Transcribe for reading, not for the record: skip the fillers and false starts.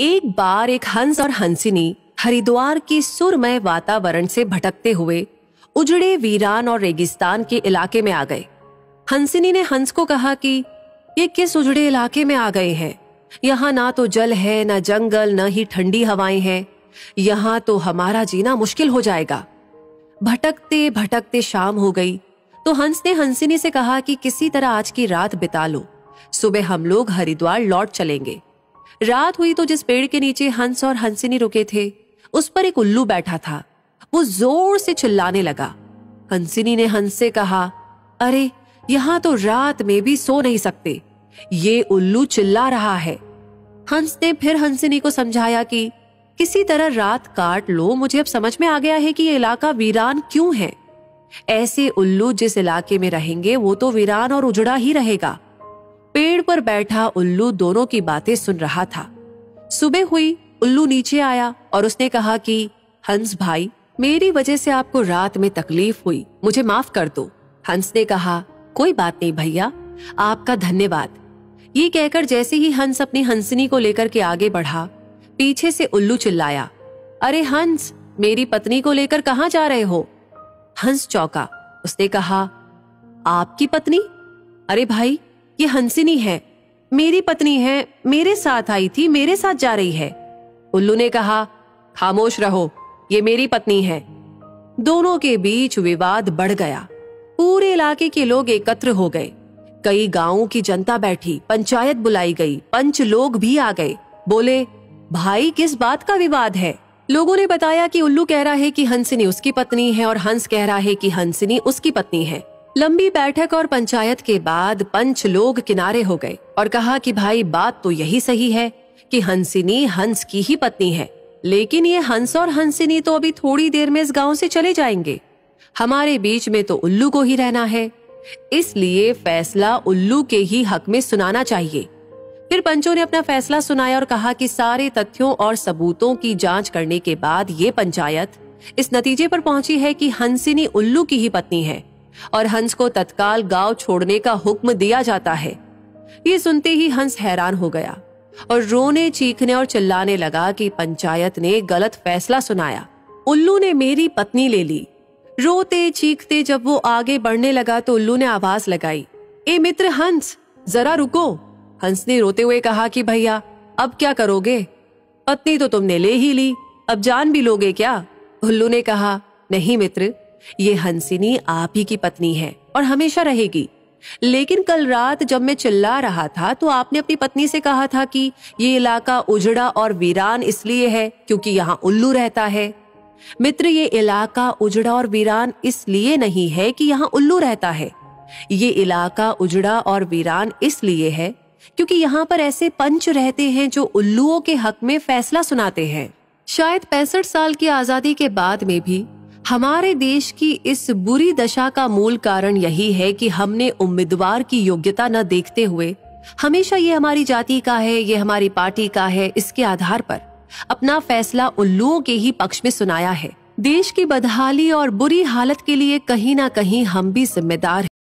एक बार एक हंस और हंसिनी हरिद्वार के सुरमय वातावरण से भटकते हुए उजड़े वीरान और रेगिस्तान के इलाके में आ गए। हंसिनी ने हंस को कहा कि ये किस उजड़े इलाके में आ गए हैं? यहाँ ना तो जल है, न जंगल, न ही ठंडी हवाएं हैं। यहाँ तो हमारा जीना मुश्किल हो जाएगा। भटकते भटकते शाम हो गई तो हंस ने हंसिनी से कहा कि किसी तरह आज की रात बिता लो, सुबह हम लोग हरिद्वार लौट चलेंगे। रात हुई तो जिस पेड़ के नीचे हंस और हंसिनी रुके थे उस पर एक उल्लू बैठा था। वो जोर से चिल्लाने लगा। हंसिनी ने हंस से कहा, अरे यहाँ तो रात में भी सो नहीं सकते, ये उल्लू चिल्ला रहा है। हंस ने फिर हंसिनी को समझाया कि किसी तरह रात काट लो, मुझे अब समझ में आ गया है कि ये इलाका वीरान क्यों है। ऐसे उल्लू जिस इलाके में रहेंगे वो तो वीरान और उजड़ा ही रहेगा। पेड़ पर बैठा उल्लू दोनों की बातें सुन रहा था। सुबह हुई, उल्लू नीचे आया और उसने कहा कि हंस भाई, मेरी वजह से आपको रात में तकलीफ हुई, मुझे माफ कर दो। हंस ने कहा, कोई बात नहीं भैया, आपका धन्यवाद। ये कहकर जैसे ही हंस अपनी हंसिनी को लेकर के आगे बढ़ा, पीछे से उल्लू चिल्लाया, अरे हंस, मेरी पत्नी को लेकर कहाँ जा रहे हो? हंस चौंका। उसने कहा, आपकी पत्नी? अरे भाई, ये हंसिनी है, मेरी पत्नी है, मेरे साथ आई थी, मेरे साथ जा रही है। उल्लू ने कहा, खामोश रहो, ये मेरी पत्नी है। दोनों के बीच विवाद बढ़ गया। पूरे इलाके के लोग एकत्र हो गए। कई गांवों की जनता बैठी, पंचायत बुलाई गई, पंच लोग भी आ गए। बोले, भाई किस बात का विवाद है? लोगों ने बताया कि उल्लू कह रहा है कि हंसिनी उसकी पत्नी है और हंस कह रहा है कि हंसिनी उसकी पत्नी है। लंबी बैठक और पंचायत के बाद पंच लोग किनारे हो गए और कहा कि भाई बात तो यही सही है कि हंसिनी हंस की ही पत्नी है, लेकिन ये हंस और हंसिनी तो अभी थोड़ी देर में इस गांव से चले जाएंगे। हमारे बीच में तो उल्लू को ही रहना है, इसलिए फैसला उल्लू के ही हक में सुनाना चाहिए। फिर पंचों ने अपना फैसला सुनाया और कहा कि सारे तथ्यों और सबूतों की जांच करने के बाद ये पंचायत इस नतीजे पर पहुंची है कि हंसिनी उल्लू की ही पत्नी है और हंस को तत्काल गांव छोड़ने का हुक्म दिया जाता है। ये सुनते ही हंस हैरान हो गया और रोने, चीखने और चिल्लाने लगा कि पंचायत ने गलत फैसला सुनाया। उल्लू ने मेरी पत्नी ले ली। रोते चीखते जब वो आगे बढ़ने लगा तो उल्लू ने आवाज लगाई, ए मित्र हंस, जरा रुको। हंस ने रोते हुए कहा कि भैया अब क्या करोगे? पत्नी तो तुमने ले ही ली, अब जान भी लोगे क्या? उल्लू ने कहा, नहीं मित्र, ये हंसिनी आप ही की पत्नी है और हमेशा रहेगी। लेकिन कल रात जब मैं चिल्ला रहा था तो आपने अपनी पत्नी से कहा था कि ये इलाका उजड़ा और वीरान इसलिए है क्योंकि यहाँ उल्लू रहता है। मित्र, ये इलाका उजड़ा और वीरान इसलिए नहीं है कि यहाँ उल्लू रहता है। ये इलाका उजड़ा और वीरान इसलिए है क्योंकि यहाँ पर ऐसे पंच रहते हैं जो उल्लुओं के हक में फैसला सुनाते हैं। शायद 65 साल की आजादी के बाद में भी हमारे देश की इस बुरी दशा का मूल कारण यही है कि हमने उम्मीदवार की योग्यता न देखते हुए हमेशा ये हमारी जाति का है, ये हमारी पार्टी का है, इसके आधार पर अपना फैसला उल्लुओं के ही पक्ष में सुनाया है। देश की बदहाली और बुरी हालत के लिए कहीं ना कहीं हम भी जिम्मेदार हैं।